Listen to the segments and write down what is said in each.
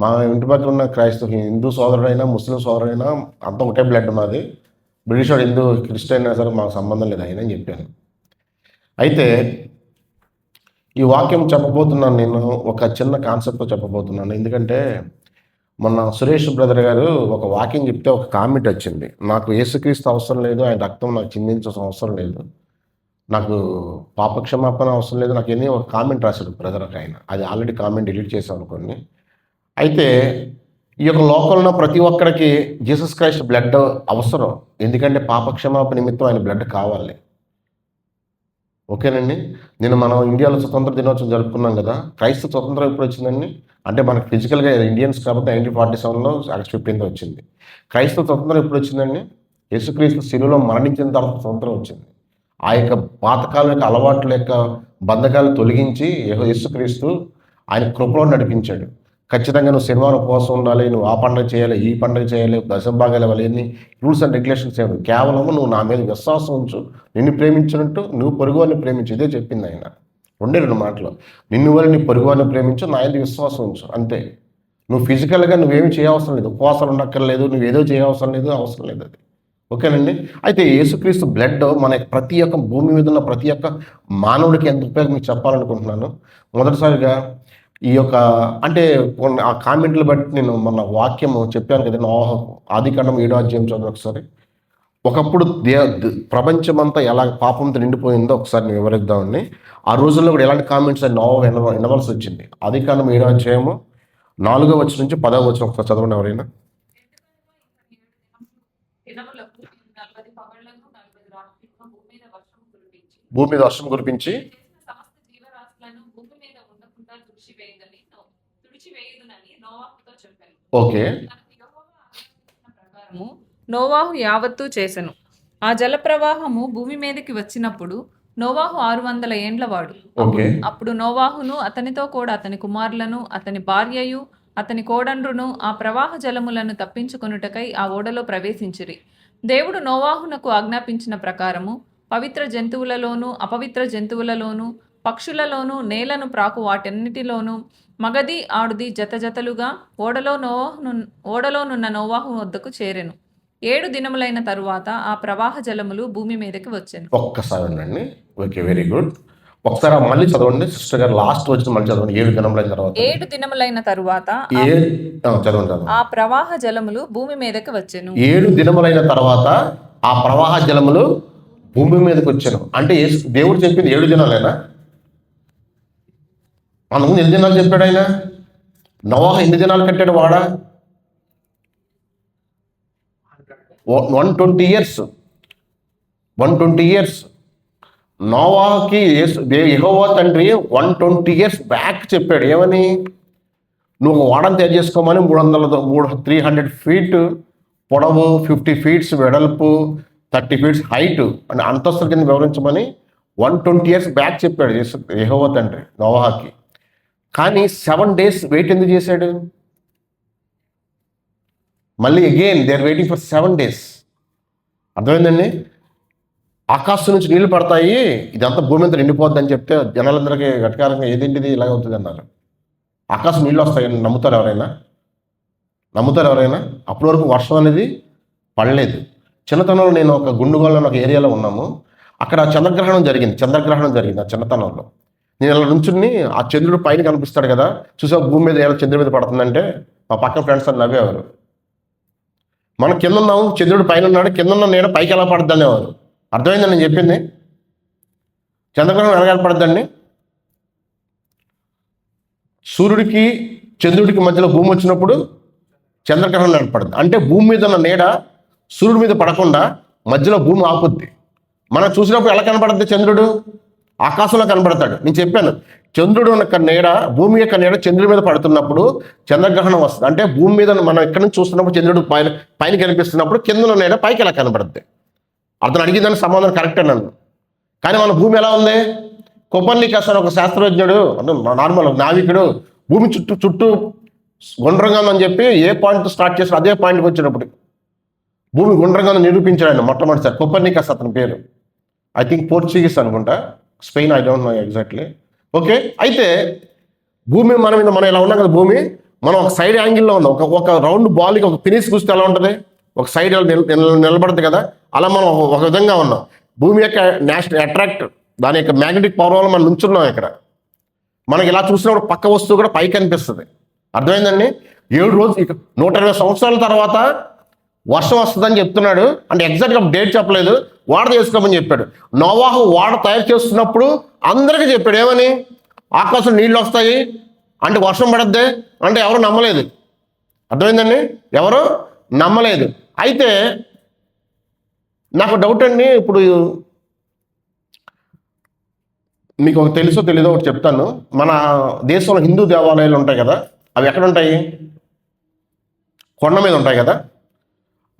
మా ఇంటి పక్కన ఉన్న హిందూ సోదరుడైనా ముస్లిం సోదరుడైనా అంతా ఒకటే బ్లడ్ మాది. బ్రిటిష్ వాడు హిందూ క్రిస్టియన్ అయినా సరే మాకు సంబంధం లేదు ఆయన అని చెప్పాను. అయితే ఈ వాక్యం చెప్పబోతున్నాను, నేను ఒక చిన్న కాన్సెప్ట్తో చెప్పబోతున్నాను. ఎందుకంటే మొన్న సురేష్ బ్రదర్ గారు ఒక వాక్యం చెప్తే ఒక కామెంట్ వచ్చింది, నాకు యేసుక్రీస్తు అవసరం లేదు, ఆయన రక్తం నాకు చిందించాల్సిన అవసరం లేదు, నాకు పాపక్షమాపణ అవసరం లేదు, నాకు ఎన్ని ఒక కామెంట్ రాశాడు బ్రదర్ ఆయన. అది ఆల్రెడీ కామెంట్ డిలీట్ చేశాను అనుకోండి. అయితే ఈ యొక్క లోకంలో ప్రతి ఒక్కరికి జీసస్ క్రైస్ట్ బ్లడ్ అవసరం. ఎందుకంటే పాపక్షమాపణ నిమిత్తం ఆయన బ్లడ్ కావాలి. ఓకేనండి. మనం ఇండియాలో స్వతంత్ర దినోత్సవం జరుపుకున్నాం కదా. క్రైస్తవ స్వతంత్రం ఎప్పుడు వచ్చిందండి? అంటే మనకు ఫిజికల్గా ఇండియన్స్ కాబట్టి 1947లో ఆగస్ట్ 15 వచ్చింది. క్రైస్తవ స్వతంత్రం ఎప్పుడు వచ్చిందండి? యేసుక్రీస్తు శిలువలో మరణించిన తర్వాత స్వతంత్రం వచ్చింది. ఆ యొక్క పాతకాల యొక్క అలవాట్ల యొక్క బంధకాలు తొలగించి యేసుక్రీస్తు ఆయన కృపలో నడిపించాడు. ఖచ్చితంగా నువ్వు శనివారం ఉపవాసం ఉండాలి, నువ్వు ఆ పండుగ చేయాలి, ఈ పండుగ చేయాలి, దశభాగాలు ఇవ్వాలి, ఎన్ని రూల్స్ అండ్ రెగ్యులేషన్స్ ఏమి. కేవలం నువ్వు నా మీద విశ్వాసం ఉంచు, నిన్ను ప్రేమించినట్టు నువ్వు పొరుగువారిని ప్రేమించు. ఇదే చెప్పింది ఆయన. 2 మాటలు. నిన్ను వల్ల నీ పొరుగువారిని ప్రేమించు, నా మీద విశ్వాసం ఉంచు, అంతే. నువ్వు ఫిజికల్గా నువ్వేమి చేయవసరం లేదు, ఉపవాసాలు ఉండక్కర్లేదు, నువ్వు ఏదో చేయవసరం లేదు, అవసరం లేదు అది. ఓకేనండి. అయితే యేసుక్రీస్తు బ్లడ్ మన ప్రతి ఒక్క భూమి మీద ఉన్న ప్రతి ఒక్క మానవుడికి ఎంత ఉపయోగం మీకు చెప్పాలనుకుంటున్నాను. మొదటిసారిగా ఈ యొక్క అంటే ఆ కామెంట్లు బట్టి నేను మన వాక్యము చెప్పాను కదా, ఆదికాండం 7వ అధ్యాయం చదువు ఒకసారి. ఒకప్పుడు ప్రపంచమంతా ఎలా పాపంతో నిండిపోయిందో ఒకసారి నేను వివరిద్దామండి. ఆ రోజుల్లో కూడా ఎలాంటి కామెంట్స్ వినవలసి వచ్చింది. ఆదికాండం 7వ అధ్యాయము 4వ వచనం నుంచి 10వ వచనం ఒకసారి చదవండి ఎవరైనా. భూమి మీద వర్షం కురిపించి ఓకే నోవాహు యావత్తు చేసెను. ఆ జల ప్రవాహము భూమి మీదకి వచ్చినప్పుడు నోవాహు 600 ఏండ్లవాడు. అప్పుడు నోవాహును అతనితో కూడా అతని కుమారులను అతని భార్యయు అతని కోడండ్రును ఆ ప్రవాహ జలములను తప్పించుకొనుటకై ఆ ఓడలో ప్రవేశించిరి. దేవుడు నోవాహునకు ఆజ్ఞాపించిన ప్రకారము పవిత్ర జంతువులలోను అపవిత్ర జంతువులలోను పక్షులలోను నేలను ప్రాకు వాటన్నిటిలోనూ మగది ఆడుది జతలుగా ఓడలోనున్న నోవాహు వద్దకు చేరెను. 7 దినములైన తరువాత ఆ ప్రవాహ జలములు భూమి మీదకి వచ్చాను. ఒక్కసారి ఉండండి. Okay, very good. ఒకసారి మళ్ళీ చదవండి సిస్టర్ గారు, లాస్ట్ వచ్చిన మళ్ళీ చదవండి. 7 దినములైన తర్వాత 7 దినములైన తరువాత చదవండి. ఆ ప్రవాహ జలములు భూమి మీదకి వచ్చాను. 7 దినములైన తర్వాత ఆ ప్రవాహ జలములు భూమి మీదకి వచ్చాను. అంటే దేవుడు చెప్పింది 7 దినాలైనా? మనకు 8 దినాలు చెప్పాడు ఆయన. నోవాహు 8 దినాలు కట్టాడు వాడా? 120 ఇయర్స్. నోవాహుకి యెహోవా తండ్రి 120 ఇయర్స్ బ్యాక్ చెప్పాడు. ఏమని? నువ్వు వాడని తయారు చేసుకోమని 300 ఫీట్ పొడవు, 50 ఫీట్స్ వెడల్పు, 30 ఫీట్స్ హైట్ అని అంతస్తుల కింద వివరించమని 120 ఇయర్స్ బ్యాక్ చెప్పాడు యెహోవా తండ్రి నోవాహుకి. కానీ 7 days వెయిట్ ఎందుకు చేశాడు? మళ్ళీ again they are waiting for 7 days. అర్థమైందండి? ఆకాశం నుంచి నీళ్లు పడతాయి, ఇదంతా భూమి అంతా నిండిపోద్ది అని చెప్తే జనాలందరికీ వెటకారంగా ఏదేంటిది ఇలాగ అవుతుంది అన్నారు. ఆకాశం నీళ్ళు వస్తాయని నమ్ముతారు ఎవరైనా? అప్పటి వరకు వర్షం అనేది పడలేదు. చిన్నతనంలో నేను ఒక గుండుగోళం ఒక ఏరియాలో ఉన్నాము. అక్కడ చంద్రగ్రహణం జరిగింది. ఆ చిన్నతనంలో నేను ఇలా నుంచుని ఆ చంద్రుడు పైన కనిపిస్తాడు కదా, చూసా భూమి మీద ఏదో చంద్రుడి మీద పడుతుందంటే మా పక్కన ఫ్రెండ్స్ అని నవ్వేవారు. మనం కింద ఉన్నాము, చంద్రుడు పైన ఉన్నాడు, కింద ఉన్న నీడ పైకి ఎలా పడుద్ది అనేవారు. అర్థమైందని నేను చెప్పింది? చంద్రగ్రహణం ఎలా పడుద్దండి? సూర్యుడికి చంద్రుడికి మధ్యలో భూమి వచ్చినప్పుడు చంద్రగ్రహణం ఏర్పడుతుంది. అంటే భూమి మీద ఉన్న నీడ సూర్యుడి మీద పడకుండా మధ్యలో భూమి ఆపుద్ది. మనం చూసినప్పుడు ఎలా కనపడుద్ది? చంద్రుడు ఆకాశంలో కనబడతాడు. నేను చెప్పాను, చంద్రుడు యొక్క నీడ, భూమి యొక్క నీడ చంద్రుడి మీద పడుతున్నప్పుడు చంద్రగ్రహణం వస్తుంది. అంటే భూమి మీద మనం ఎక్కడి నుంచి చూస్తున్నప్పుడు చంద్రుడు పైన కనిపిస్తున్నప్పుడు కింద ఉన్న నీడ పైకి ఎలా కనబడుద్ది? అతను అడిగిందని సమాధానం కరెక్టే నన్ను. కానీ మన భూమి ఎలా ఉంది? కోపర్నికస్ అని ఒక శాస్త్రజ్ఞుడు, నార్మల్ నావికుడు, భూమి చుట్టూ గుండ్రంగా ఉందని చెప్పి ఏ పాయింట్ స్టార్ట్ చేసి అదే పాయింట్కి వచ్చినప్పుడు భూమి గుండ్రంగా నిరూపించాడు మొట్టమొదటిసారి. కోపర్నికస్ అతని పేరు. ఐ థింక్ పోర్చుగీస్ అనుకుంటా, Spain, I don't know exactly. Okay, అయితే భూమి మనం ఇలా ఉన్నాం కదా, భూమి మనం ఒక సైడ్ యాంగిల్లో ఉన్నాం. ఒక రౌండ్ బాల్కి ఒక ఫినిష్ చూస్తే ఎలా ఉంటుంది, ఒక సైడ్ నిలబడుతుంది కదా, అలా మనం ఒక విధంగా ఉన్నాం. భూమి యొక్క నేషనల్ అట్రాక్ట్ దాని యొక్క మ్యాగ్నెటిక్ పవర్ వల్ల మనం నుంచున్నాం. ఇక్కడ మనకి ఇలా చూసినప్పుడు పక్క వస్తువు కూడా పైకి అనిపిస్తుంది. అర్థమైందండి? 7 రోజులు ఇక 120 సంవత్సరాల తర్వాత వర్షం వస్తుందని చెప్తున్నాడు. అంటే ఎగ్జాక్ట్గా డేట్ చెప్పలేదు, వాడ చేసుకోమని చెప్పాడు. నోవాహు వాడ తయారు చేస్తున్నప్పుడు అందరికీ చెప్పాడు ఏమని, ఆకాశం నీళ్ళు వస్తాయి అంటే వర్షం పడద్దే అంటే ఎవరు నమ్మలేదు. అర్థమైందండి? ఎవరు నమ్మలేదు. అయితే నాకు డౌట్ అండి, ఇప్పుడు మీకు ఒక తెలుసో తెలీదో ఒకటి చెప్తాను. మన దేశంలో హిందూ దేవాలయాలు ఉంటాయి కదా, అవి ఎక్కడ ఉంటాయి? కొండ మీద ఉంటాయి కదా.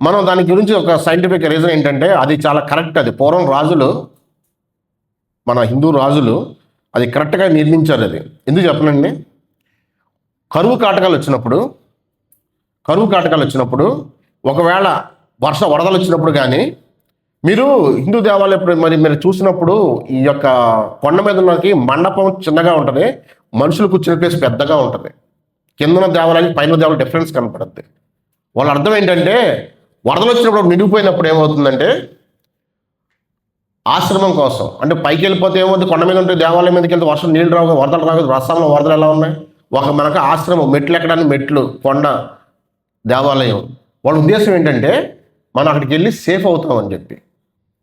మనం దాని గురించి ఒక సైంటిఫిక్ రీజన్ ఏంటంటే అది చాలా కరెక్ట్. అది పూర్వం రాజులు, మన హిందూ రాజులు అది కరెక్ట్గా నిర్మించారు. అది ఎందుకు చెప్పనండి, కరువు కాటకాలు వచ్చినప్పుడు ఒకవేళ వరదలు వచ్చినప్పుడు కానీ మీరు హిందూ దేవాలయం మరి మీరు చూసినప్పుడు ఈ యొక్క కొండ మీద ఉన్నకి మండపం చిన్నగా ఉంటుంది, మనుషులు కూర్చునే ప్లేస్ పెద్దగా ఉంటుంది. కిందన దేవాలయానికి పైన దేవాలయం డిఫరెన్స్ కనపడుద్ది. వాళ్ళ అర్థం ఏంటంటే వరదలు వచ్చినప్పుడు నిండిపోయినప్పుడు ఏమవుతుందంటే ఆశ్రమం కోసం, అంటే పైకి వెళ్ళిపోతే ఏమవుతుంది, కొండ మీద ఉంటే దేవాలయం మీదకి వెళ్తే వర్షం నీళ్ళు రావు, వరదలు రావు. రస్సాంలో వరదలు ఎలా ఉన్నాయి, మనకు ఆశ్రమం మెట్లు ఎక్కడానికి మెట్లు, కొండ, దేవాలయం. వాళ్ళ ఉద్దేశం ఏంటంటే మనం అక్కడికి వెళ్ళి సేఫ్ అవుతామని చెప్పి.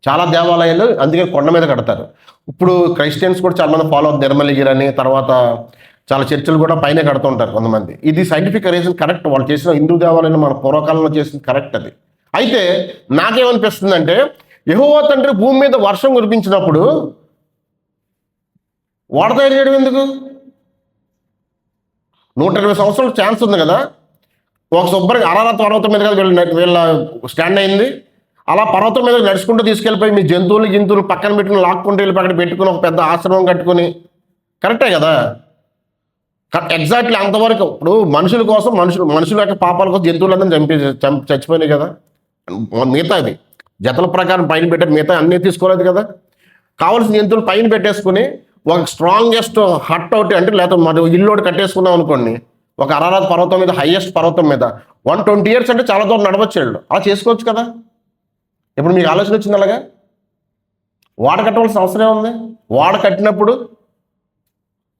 చాలా దేవాలయాలు అందుకే కొండ మీద కడతారు. ఇప్పుడు క్రైస్టియన్స్ కూడా చాలా మంది ఫాలో అవుతారు, నిర్మలగిరి అని, తర్వాత చాలా చర్చలు కూడా పైన కడుతుంటారు కొంతమంది. ఇది సైంటిఫిక్ రీజన్ కరెక్ట్. వాళ్ళు చేసిన హిందూ దేవాలయం మన పూర్వకాలంలో చేసింది కరెక్ట్. అది అయితే నాకేమనిపిస్తుందంటే యెహోవా తండ్రి భూమి మీద వర్షం కురిపించినప్పుడు వాడ తయారు చేయడం ఎందుకు? 120 సంవత్సరాలు ఛాన్స్ ఉంది కదా. ఒక శుభ్రంగా అరారత్ పర్వతం మీద కదా వీళ్ళ స్టాండ్ అయింది. అలా పర్వతం మీద నడుచుకుంటూ తీసుకెళ్ళిపోయి మీ జంతువులు పక్కన పెట్టుకుని లాక్కుంటూ వెళ్ళి పక్కన పెట్టుకుని ఒక పెద్ద ఆశ్రమం కట్టుకుని, కరెక్టే కదా. ఎగ్జాక్ట్లీ అంతవరకు. ఇప్పుడు మనుషుల కోసం మనుషుల యొక్క పాపాల కోసం జంతువులందరూ చచ్చిపోయినాయి కదా. మిగతా అది జతల ప్రకారం పైన పెట్టారు, మిగతా అన్నీ తీసుకోలేదు కదా. కావాల్సిన జంతువులు పైన పెట్టేసుకుని ఒక స్ట్రాంగెస్ట్ హట్ ఒకటి అంటే లేకపోతే మరి ఇల్లు ఒకటి కట్టేసుకున్నాం అనుకోండి, ఒక అరారత్ పర్వతం మీద, హైయెస్ట్ పర్వతం మీద 120 years అంటే చాలా దూరం నడవచ్చు వెళ్ళు. అలా చేసుకోవచ్చు కదా. ఇప్పుడు మీకు ఆలోచన వచ్చింది అలాగా. వాడ కట్టవలసిన అవసరం ఉంది. వాడ కట్టినప్పుడు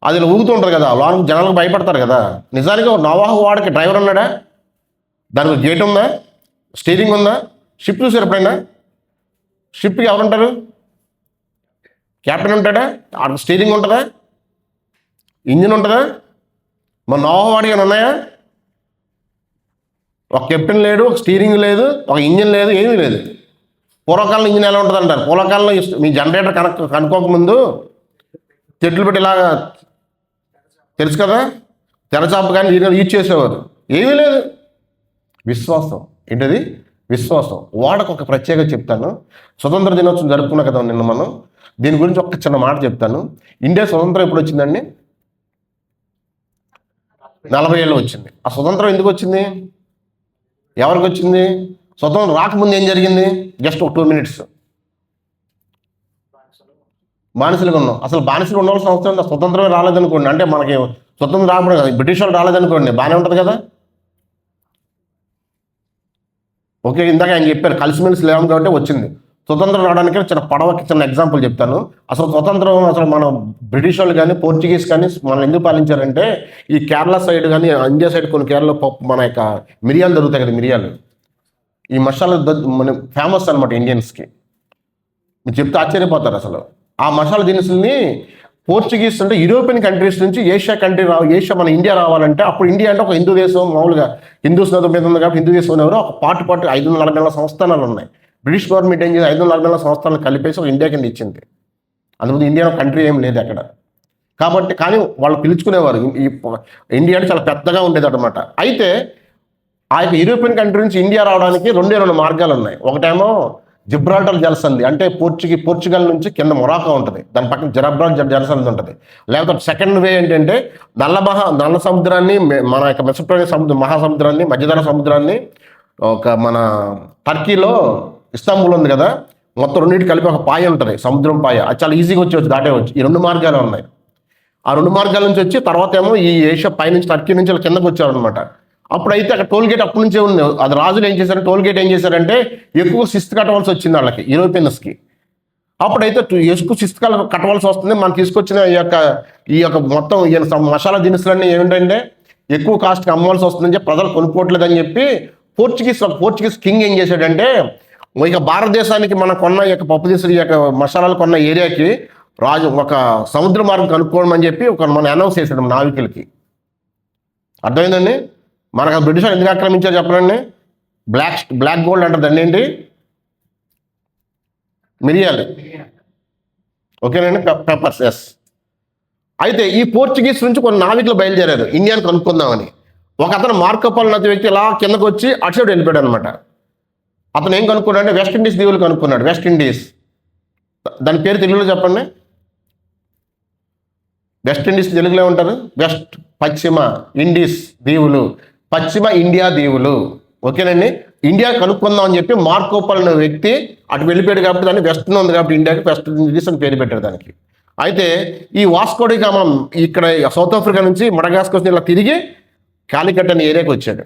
అది ఊగుతూ ఉంటుంది కదా, లోనికి జనాలకు భయపడతారు కదా. నిజానికి నోవాహు వాడకి డ్రైవర్ ఉన్నాడా? దానికి గేట్ ఉందా? స్టీరింగ్ ఉందా? షిప్ చూసారు ఎప్పుడైనా? షిప్కి ఎవరుంటారు? క్యాప్టెన్ ఉంటాడా? స్టీరింగ్ ఉంటుందా? ఇంజిన్ ఉంటుందా? మన నోవాహు వాడికి ఏమైనా ఉన్నాయా? ఒక కెప్టెన్ లేడు, ఒక స్టీరింగ్ లేదు, ఒక ఇంజిన్ లేదు, ఏమీ లేదు. పూర్వకాలం ఇంజిన్ ఎలా ఉంటుంది అంటారు. పూర్వకాలంలో మీ జనరేటర్ కనుక్కోకముందు చెట్లు పెట్టి ఇలాగా తెలుసు కదా, తెరచాప కానీ యూజ్ చేసేవారు. ఏమీ లేదు. విశ్వాసం. ఏంటది? విశ్వాసం. వాడకు ఒక ప్రత్యేకత చెప్తాను. స్వతంత్ర దినోత్సవం జరుపుకున్నా కదా నిన్న మనం. దీని గురించి ఒక చిన్న మాట చెప్తాను. ఇండియా స్వతంత్రం ఎప్పుడు వచ్చిందండి? 40 ఏళ్ళు వచ్చింది. ఆ స్వతంత్రం ఎందుకు వచ్చింది? ఎవరికి వచ్చింది? స్వతంత్రం రాకముందు ఏం జరిగింది? జస్ట్ ఒక 2 minutes బానిసలుగా ఉన్నాం. అసలు బానిసలు ఉండవలసిన అవసరం ఉంది. స్వతంత్రమే రాలేదనుకోండి, అంటే మనకి స్వతంత్రం రాకపోవడం కదా, బ్రిటిష్ వాళ్ళు రాలేదనుకోండి, బాగానే ఉంటుంది కదా. ఓకే, ఇందాక ఆయన చెప్పారు కలిసిమెలిసి లేవం కాబట్టి వచ్చింది. స్వతంత్రం రావడానికి చిన్న ఎగ్జాంపుల్ చెప్తాను. అసలు స్వతంత్రం మనం బ్రిటిష్ వాళ్ళు కానీ పోర్చుగీస్ కానీ మనం ఎందుకు పాలించారంటే ఈ కేరళ సైడ్ కానీ ఇండియా సైడ్ కొన్ని కేరళ మన యొక్క మిరియాలు దొరుకుతాయి కదా, మిరియాలు, ఈ మసాలా మన ఫేమస్ అనమాట ఇండియన్స్కి. మీరు చెప్తే ఆశ్చర్యపోతారు. అసలు ఆ మసాలా దినుసుల్ని పోర్చుగీస్ అంటే యూరోపియన్ కంట్రీస్ నుంచి ఏషియా మన ఇండియా రావాలంటే, అప్పుడు ఇండియా అంటే ఒక హిందూ దేశం, మామూలుగా హిందూస్ మీద ఉంది కాబట్టి హిందూ దేశం ఎవరు ఒక పాటు 540 సంస్థానాలు ఉన్నాయి. బ్రిటిష్ గవర్నమెంట్ ఏం చేసి 540 సంస్థలను కలిపేసి ఒక ఇండియా కింద ఇచ్చింది. అందులో ఇండియా కంట్రీ ఏం లేదు అక్కడ. కాబట్టి కానీ వాళ్ళు పిలుచుకునేవారు ఈ ఇండియా అంటే చాలా పెద్దగా ఉండేది అనమాట. అయితే ఆ యొక్క యూరోపియన్ కంట్రీ నుంచి ఇండియా రావడానికి 2 మార్గాలు ఉన్నాయి. ఒకటేమో జిబ్రాల్టర్ జలసంధి, అంటే పోర్చుగల్ నుంచి కింద మొరాకో ఉంటుంది, దాని పక్కన జిబ్రాల్టర్ జలసంధి ఉంటుంది. లేకపోతే సెకండ్ వే ఏంటంటే నల్ల సముద్రాన్ని, మన యొక్క మెసోపోటేమియా మహాసముద్రాన్ని, మధ్యధరా సముద్రాన్ని, ఒక మన టర్కీలో ఇస్తాంబుల్ ఉంది కదా, మొత్తం రెండింటి కలిపి ఒక పాయ ఉంటుంది, సముద్రం పాయ. అది చాలా ఈజీగా వచ్చేవచ్చు, దాటేవచ్చు. ఈ 2 మార్గాలు ఉన్నాయి. ఆ 2 మార్గాల నుంచి వచ్చి తర్వాత ఏమో ఈ ఏషియా పైనుంచి టర్కీ నుంచి ఇలా కిందకు వచ్చారనమాట. అప్పుడైతే అక్కడ టోల్ గేట్ అప్పటి నుంచే ఉంది. అది రాజులు ఏం చేశారు, టోల్ గేట్ ఏం చేశారంటే ఎక్కువ శిస్తు కట్టవలసి వచ్చింది వాళ్ళకి, యూరోపియన్స్కి. అప్పుడైతే ఎక్కువ శిస్తు కట్టవలసి వస్తుంది. మనం తీసుకొచ్చిన ఈ యొక్క మొత్తం మసాలా దినుసులన్నీ ఏమిటంటే ఎక్కువ కాస్ట్కి అమ్మవలసి వస్తుందని చెప్పి ప్రజలు కొనుక్కోవట్లేదని చెప్పి పోర్చుగీస్ కింగ్ ఏం చేశాడంటే ఇక భారతదేశానికి మనం కొన్న ఈ యొక్క పప్పు దినుసులు ఈ యొక్క మసాలాలు కొన్న ఏరియాకి రాజు ఒక సముద్ర మార్గం కనుక్కోవడం అని చెప్పి మనం అనౌన్స్ చేశాడు నావికులకి. అర్థమైందండి? మనకు బ్రిటిష్ వాళ్ళు ఎందుకు ఆక్రమించారు చెప్పండి? బ్లాక్ గోల్డ్ అంటారు దాన్ని, ఏంటి, మిరియాలు. ఓకేనండి, పెప్పర్స్. ఎస్. అయితే ఈ పోర్చుగీస్ నుంచి కొన్ని నావికులు బయలుదేరారు ఇండియాని కనుక్కుందామని. ఒక అతను మార్కోపోలో అనే వ్యక్తి ఇలా కిందకు వచ్చి అటు సైడ్ వెళ్ళిపోయాడు అనమాట. అతను ఏం కనుక్కున్నాడు అంటే వెస్ట్ ఇండీస్ దీవులు కనుక్కున్నాడు. వెస్ట్ ఇండీస్, దాని పేరు తెలుగులో చెప్పండి. వెస్ట్ ఇండీస్ తెలుగులో ఉంటారు వెస్ట్, పశ్చిమ ఇండీస్ దీవులు, పశ్చిమ ఇండియా దీవులు. ఓకేనండి, ఇండియా కనుక్కుందాం అని చెప్పి మార్కోపోలో అనే వ్యక్తి అటు వెళ్ళిపోయాడు కాబట్టి దాన్ని వెస్ట్ను ఉంది కాబట్టి ఇండియాకి వెస్ట్ ఇండీస్ అని పేరు పెట్టారు దానికి. అయితే ఈ వాస్కో డి గామా ఇక్కడ సౌత్ ఆఫ్రికా నుంచి మడగాస్కర్ ఇలా తిరిగి కాలికట్ అనే ఏరియాకి వచ్చాడు.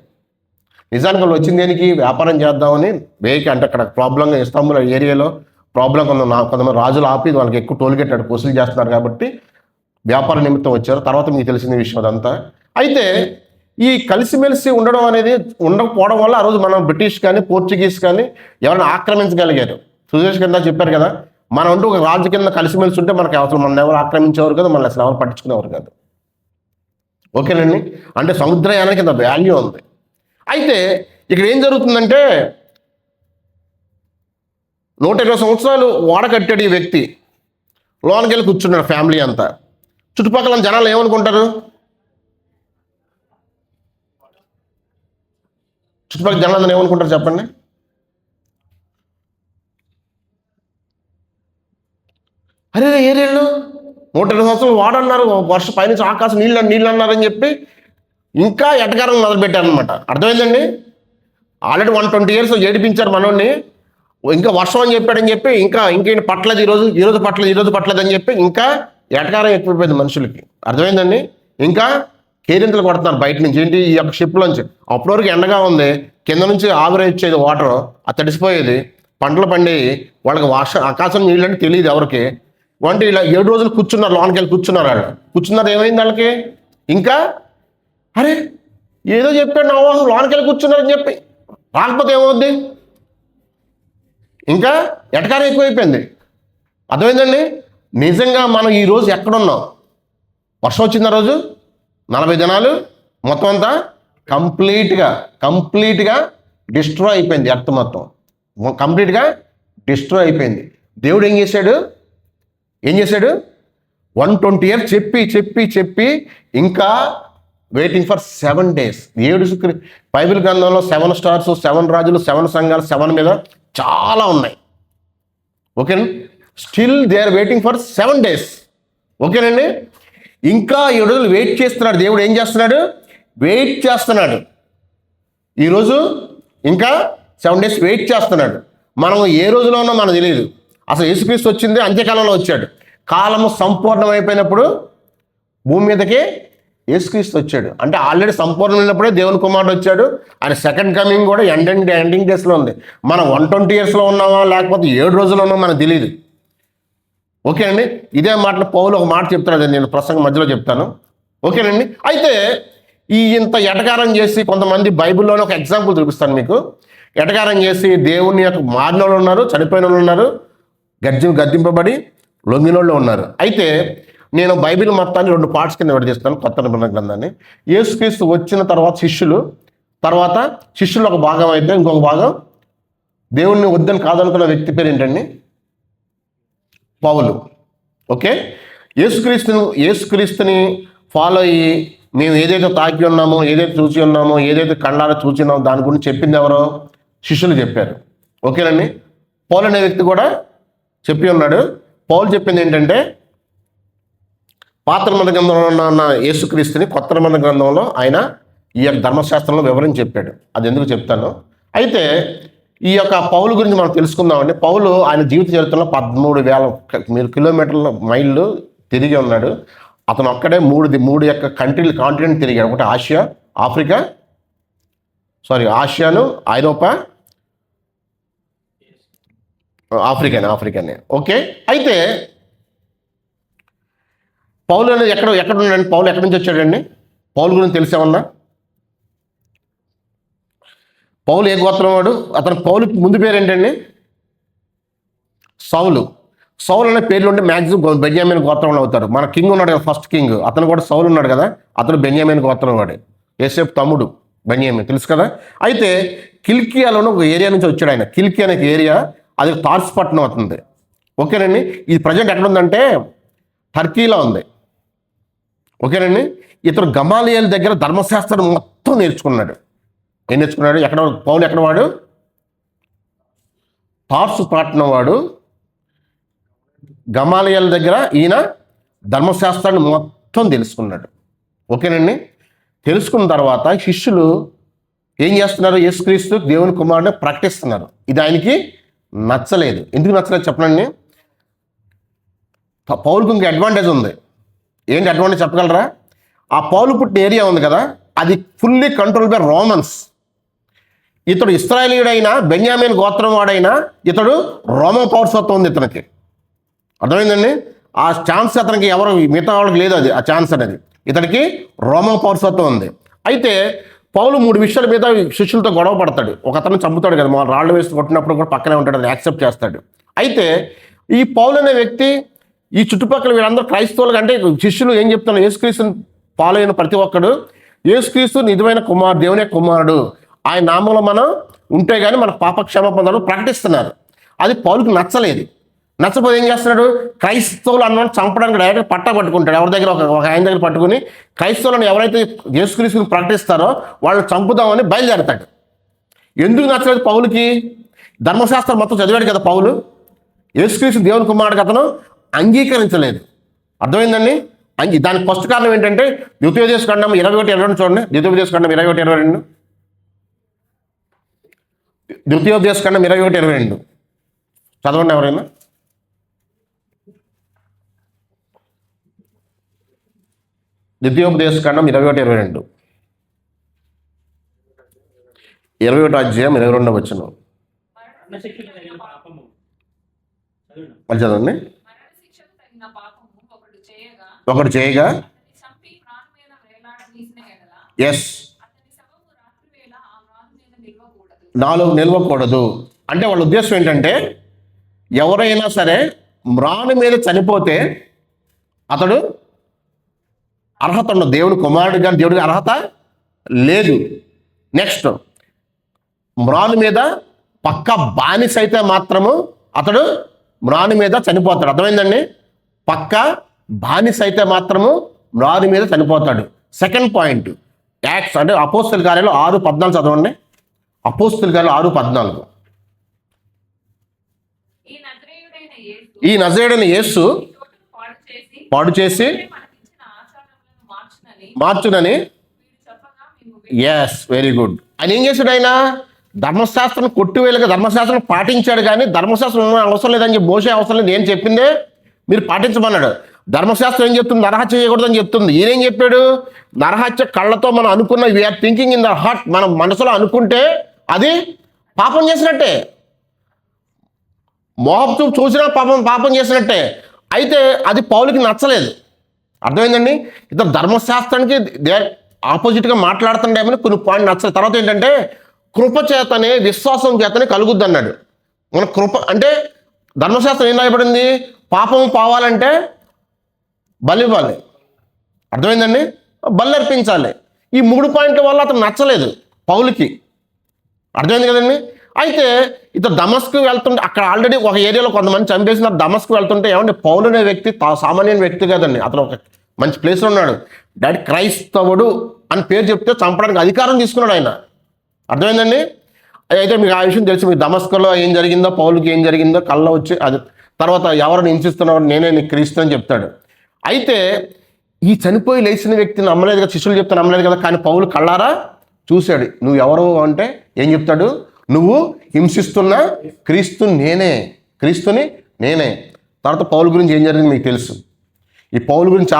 నిజానికి వాళ్ళు వచ్చింది దేనికి, వ్యాపారం చేద్దామని. వేకి అంటే అక్కడ ప్రాబ్లంగా ఇస్తాంబుల్ ఏరియాలో ప్రాబ్లం కొంతమంది రాజులు ఆపి వాళ్ళకి ఎక్కువ టోల్ గేట్ అక్కడ వసూలు చేస్తున్నారు కాబట్టి వ్యాపార నిమిత్తం వచ్చారు. తర్వాత మీకు తెలిసిన విషయం అదంతా. అయితే ఈ కలిసిమెలిసి ఉండడం అనేది ఉండకపోవడం వల్ల ఆ రోజు మనం బ్రిటిష్ కానీ పోర్చుగీస్ కానీ ఎవరైనా ఆక్రమించగలిగారు. సురేష్ కింద చెప్పారు కదా, మనం అంటూ ఒక రాజు కింద కలిసిమెలిసి ఉంటే మనకు అసలు మన ఎవరు ఆక్రమించేవారు కదా, మన అసలు ఎవరు పట్టించుకునేవారు కాదు. ఓకేనండి, అంటే సముద్రయానానికి ఇంత వాల్యూ ఉంది. అయితే ఇక్కడ ఏం జరుగుతుందంటే 120 సంవత్సరాలు ఓడ కట్టాడు ఈ వ్యక్తి. లోనికి వెళ్ళి కూర్చున్నాడు ఫ్యామిలీ అంతా. చుట్టుపక్కల జనాలు ఏమనుకుంటారు, చుట్టుపక్కల జనాలు ఏమనుకుంటారు చెప్పండి? అరే ఏరియాలో 120 సంవత్సరాలు వాడన్నారు, వర్ష పైనుంచి ఆకాశం నీళ్ళు అన్నారని చెప్పి ఇంకా ఎటకారం మొదలుపెట్టారనమాట. అర్థమైందండి? Already 120 years ఏడిపించారు మనోడిని. ఇంకా వర్షం అని చెప్పాడని చెప్పి ఇంకేంటి పట్లేదు ఈరోజు పట్లేదు అని చెప్పి ఇంకా ఎటకారం ఎక్కువైపోయింది మనుషులకి. అర్థమైందండి? ఇంకా కేరింతలు కొడుతున్నారు బయట నుంచి, ఏంటి, ఈ యొక్క షిప్లోంచి. అప్పటివరకు ఎండగా ఉంది, కింద నుంచి ఆవిరి వచ్చేది వాటర్, అది తడిసిపోయేది, పంటలు పండేవి. వాళ్ళకి ఆకాశం నీళ్ళు అంటే తెలియదు ఎవరికి. అంటే ఇలా 7 రోజులు కూర్చున్నారు, లోనికి వెళ్ళి కూర్చున్నారు. వాళ్ళు కూర్చున్నారు, ఏమైంది వాళ్ళకి? ఇంకా అరే ఏదో చెప్పాడు నోవాహు, లోనికి వెళ్ళి కూర్చున్నారని చెప్పి రాకపోతే ఏమవుద్ది? ఇంకా ఎటకారం ఎక్కువైపోయింది. అర్థమైందండి? నిజంగా మనం ఈరోజు ఎక్కడున్నాం? వర్షం వచ్చిన రోజు 40 దినాలు మొత్తం అంతా కంప్లీట్గా డిస్ట్రాయ్ అయిపోయింది. ఎర్త్ మొత్తం కంప్లీట్గా డిస్ట్రాయ్ అయిపోయింది. దేవుడు ఏం చేశాడు 120 years చెప్పి ఇంకా వెయిటింగ్ ఫర్ 7 days. బైబిల్ గ్రంథంలో 7 stars, 7 రాజులు, 7 సంఘాలు, 7 మీద చాలా ఉన్నాయి. ఓకేనా? Still they are waiting for 7 days. ఓకేనండి, ఇంకా 7 రోజులు వెయిట్ చేస్తున్నాడు. దేవుడు ఏం చేస్తున్నాడు? వెయిట్ చేస్తున్నాడు. ఈరోజు ఇంకా 7 days వెయిట్ చేస్తున్నాడు. మనం ఏ రోజులో ఉన్నా మనకు తెలియదు. అసలు యేసుక్రీస్తు వచ్చింది అంత్యకాలంలో వచ్చాడు. కాలము సంపూర్ణమైపోయినప్పుడు భూమి మీదకి యేసుక్రీస్తు వచ్చాడు. అంటే ఆల్రెడీ సంపూర్ణమైనప్పుడే దేవుని కుమారుడు వచ్చాడు. ఆయన సెకండ్ కమింగ్ కూడా ఎండింగ్ డేస్లో ఉంది. మనం 120 yearsలో ఉన్నామా లేకపోతే 7 రోజుల్లో ఉన్నామో మనకు తెలియదు. ఓకేనండి, ఇదే మాటలు పౌలు ఒక మాట చెప్తాడు, నేను ప్రసంగం మధ్యలో చెప్తాను. ఓకేనండి, అయితే ఇంత ఎటకారం చేసి కొంతమంది బైబిల్లోనే ఒక ఎగ్జాంపుల్ చూపిస్తాను మీకు. ఎటకారం చేసి దేవుని యొక్క మారిన వాళ్ళు ఉన్నారు, చనిపోయిన వాళ్ళు ఉన్నారు, గద్దింపబడి లొంగిన వాళ్ళు ఉన్నారు. అయితే నేను బైబిల్ మొత్తాన్ని 2 parts కింద విడదీస్తాను, కొత్త నిబంధన గ్రంథాన్ని. యేసుక్రీస్తు వచ్చిన తర్వాత శిష్యులు ఒక భాగం అయితే ఇంకొక భాగం దేవుణ్ణి వద్దని కాదనుకున్న వ్యక్తి పేరు ఏంటండి? పౌలు. ఓకే, యేసుక్రీస్తుని ఫాలో అయ్యి మేము ఏదైతే తాకి ఉన్నామో, ఏదైతే చూసి ఉన్నామో, ఏదైతే కళ్ళారా చూసినామో దాని గురించి చెప్పింది ఎవరో? శిష్యులు చెప్పారు. ఓకేనండి, పౌలు అనే వ్యక్తి కూడా చెప్పి ఉన్నాడు. పౌలు చెప్పింది ఏంటంటే పాత నిబంధన గ్రంథంలో ఉన్న యేసుక్రీస్తుని కొత్త నిబంధన గ్రంథంలో ఆయన ఈ యొక్క ధర్మశాస్త్రంలో వివరించి చెప్పాడు. అది ఎందుకు చెప్తాను. అయితే ఈ యొక్క పౌలు గురించి మనం తెలుసుకుందామండి. పౌలు ఆయన జీవిత చరిత్రలో 13,000 మైళ్ళు తిరిగి ఉన్నాడు. అతను ఒక్కడే మూడు యొక్క కాంటినెంట్ తిరిగాడు. ఒకటి ఆసియాను, ఐరోపా, ఆఫ్రికానే. ఓకే, అయితే పౌలు అనేది ఎక్కడ ఉన్నాడండి? పౌలు ఎక్కడి నుంచి వచ్చాడండి? పౌలు గురించి తెలిసేమన్నా? పౌలు ఏ గోత్రం వాడు? పౌలుకి ముందు పేరు ఏంటండి? సౌలు అనే పేర్లు ఉంటే మ్యాక్సిమం బెన్యామిన్ గోత్రంలో అవుతారు. మన కింగ్ ఉన్నాడు కదా, ఫస్ట్ కింగ్, అతను కూడా సౌలు ఉన్నాడు కదా, అతను బెన్యామిన్ గోత్రం వాడే. యోసేపు తమ్ముడు బెన్యామిన్, తెలుసు కదా. అయితే కిల్కియాలోని ఒక ఏరియా నుంచి వచ్చాడు ఆయన. కిల్కియా అనే ఏరియా, అది తార్స్ పట్టణం అవుతుంది. ఓకేనండి. ఇది ప్రజెంట్ ఎక్కడ ఉందంటే టర్కీలో ఉంది. ఓకేనండి. ఇతను గమాలియల్ దగ్గర ధర్మశాస్త్రం మొత్తం నేర్చుకున్నాడు. ఏం నేర్చుకున్నాడు? పౌలు ఎక్కడ వాడు? తార్సు పట్టణం వాడు. గమాలియల్ దగ్గర ఈయన ధర్మశాస్త్రాన్ని మొత్తం తెలుసుకున్నాడు. ఓకేనండి. తెలుసుకున్న తర్వాత శిష్యులు ఏం చేస్తున్నారు? యేసుక్రీస్తు దేవుని కుమారుడిని ప్రకటిస్తున్నారు. ఇది ఆయనకి నచ్చలేదు. ఎందుకు నచ్చలేదు చెప్పనండి. పౌలుకు ఇంక అడ్వాంటేజ్ ఉంది. ఏంటి అడ్వాంటేజ్ చెప్పగలరా? ఆ పౌలు పుట్టిన ఏరియా ఉంది కదా, అది ఫుల్లీ కంట్రోల్ బై రోమన్స్. ఇతడు ఇశ్రాయేలీయుడైనా, బెన్యామిన్ గోత్రం వాడైనా, ఇతడు రోమన్ పౌరసత్వం ఉంది ఇతనికి. అర్థమైందండి? ఆ ఛాన్స్ అతనికి ఎవరు మిగతా వాళ్ళకి లేదు. అది ఆ ఛాన్స్ అనేది ఇతనికి రోమన్ పౌరసత్వం ఉంది. అయితే పౌలు 3 విషయాల మీద శిష్యులతో గొడవ పడతాడు. ఒక అతను చంపుతాడు కదా, రాళ్ళు వేసి కొట్టినప్పుడు కూడా పక్కనే ఉంటాడు, అది యాక్సెప్ట్ చేస్తాడు. అయితే ఈ పౌలు అనే వ్యక్తి, ఈ చుట్టుపక్కల వీళ్ళందరూ క్రైస్తవులు అంటే శిష్యులు ఏం చెప్తున్నారు? యేసుక్రీస్తుని ఫాలో అయిన ప్రతి ఒక్కడు యేసుక్రీస్తు నిజమైన దేవుని కుమారుడు, ఆయన నామంలో మనం ఉంటే కానీ మన పాపక్షమాపణ ప్రకటిస్తున్నారు. అది పౌలుకు నచ్చలేదు. నచ్చపోతే ఏం చేస్తున్నాడు? క్రైస్తవులు అన్న చంపడానికి డైరెక్ట్ పట్టుకుంటాడు. ఎవరి దగ్గర ఒక ఆయన దగ్గర పట్టుకుని క్రైస్తవులను ఎవరైతే యేసుక్రీస్తుని ప్రకటిస్తారో వాళ్ళని చంపుదామని బయలుదేరతాడు. ఎందుకు నచ్చలేదు పౌలుకి? ధర్మశాస్త్రం మొత్తం చదివాడు కదా పౌలు. యేసుక్రీస్తు దేవుని కుమారుడికి అతను అంగీకరించలేదు. అర్థమైందండి? దానికి ఫస్ట్ కారణం ఏంటంటే ద్వితీయోపదేశకాండం 21:22 చూడండి. ద్వితీయోపదేశకాండం 21:22. ద్వితీయోపదేశకాండం 21:22 చదవండి ఎవరైనా. ద్వితీయోపదేశకాండం 21:22, 21 అధ్యాయం 22వ వచనం. మళ్ళీ చదవండి. ఒకడు చేయగా ఎస్ నాలుగు నిలవకూడదు. అంటే వాళ్ళ ఉద్దేశం ఏంటంటే ఎవరైనా సరే మ్రాను మీద చనిపోతే అతడు అర్హత ఉండదు. దేవుని కుమారుడు కానీ దేవుడికి అర్హత లేదు. నెక్స్ట్, మ్రాను మీద పక్క బానిస అయితే మాత్రము అతడు మ్రాను మీద చనిపోతాడు. అర్థమైందండి? పక్క బానిస అయితే మాత్రము మ్రాను మీద చనిపోతాడు. సెకండ్ పాయింట్, యాక్ట్స్ అంటే అపోస్తలుల కార్యాలు 6:14 చదవండి. అపోస్తలుల కార్యాలు 6:14. ఈ నజరేయుడైన యేసు పాడు చేసి మార్చునని. Yes, very good. ఆయన ఏం చేశాడు? ఆయన ధర్మశాస్త్రం కొట్టివేలుగా ధర్మశాస్త్రం పాటించాడు, కానీ ధర్మశాస్త్రం అవసరం లేదని చెప్పి మోసే అవసరం లేదు, ఏం చెప్పిందే మీరు పాటించమన్నాడు. ధర్మశాస్త్రం ఏం చెప్తుంది? నరహత్య చేయకూడదని చెప్తుంది. ఈయనేం చెప్పాడు? నరహత్య కళ్ళతో మనం అనుకున్న we are thinking in the heart, మనం మనసులో అనుకుంటే అది పాపం చేసినట్టే. మోహపు చూసినా పాపం చేసినట్టే. అయితే అది పౌలుకి నచ్చలేదు. అర్థమైందండి? ఇతను ధర్మశాస్త్రానికి ఆపోజిట్గా మాట్లాడుతుండేమని కొన్ని పాయింట్ నచ్చలేదు. తర్వాత ఏంటంటే కృప చేతనే విశ్వాసం చేతనే కలుగుద్ది అన్నాడు. మన కృప అంటే ధర్మశాస్త్రం ఏం రాయబడింది? పాపం పోవాలంటే బలి ఇవ్వాలి. అర్థమైందండి? బలి అర్పించాలి. ఈ 3 పాయింట్ల వల్ల అతను నచ్చలేదు పౌలుకి. అర్థమైంది కదండి? అయితే ఇతను దమస్కు వెళ్తుంటే అక్కడ ఆల్రెడీ ఒక ఏరియాలో కొంతమంది చంపేసినారు. దమస్కు వెళ్తుంటే ఏమంటే పౌలు అనే వ్యక్తి సామాన్య వ్యక్తి కదండి, అతను ఒక మంచి ప్లేస్లో ఉన్నాడు. డాడీ క్రైస్తవుడు అని పేరు చెప్తే చంపడానికి అధికారం తీసుకున్నాడు ఆయన. అర్థమైందండి? అయితే మీకు ఆ విషయం తెలిసి, మీకు దమస్కులో ఏం జరిగిందో, పౌలుకి ఏం జరిగిందో కళ్ళ వచ్చి అది తర్వాత ఎవరిని హింసిస్తున్నాడు, నేనే నీ క్రీస్తు అని చెప్తాడు. అయితే ఈ చనిపోయి లేచిన వ్యక్తిని నమ్మలేదు కదా, శిష్యులు చెప్తే నమ్మలేదు కదా, కానీ పౌలు కళ్ళారా చూశాడు. నువ్వు ఎవరు అంటే ఏం చెప్తాడు? నువ్వు హింసిస్తున్న క్రీస్తుని నేనే. తర్వాత పౌలు గురించి ఏం జరిగింది మీకు తెలుసు. ఈ పౌలు గురించి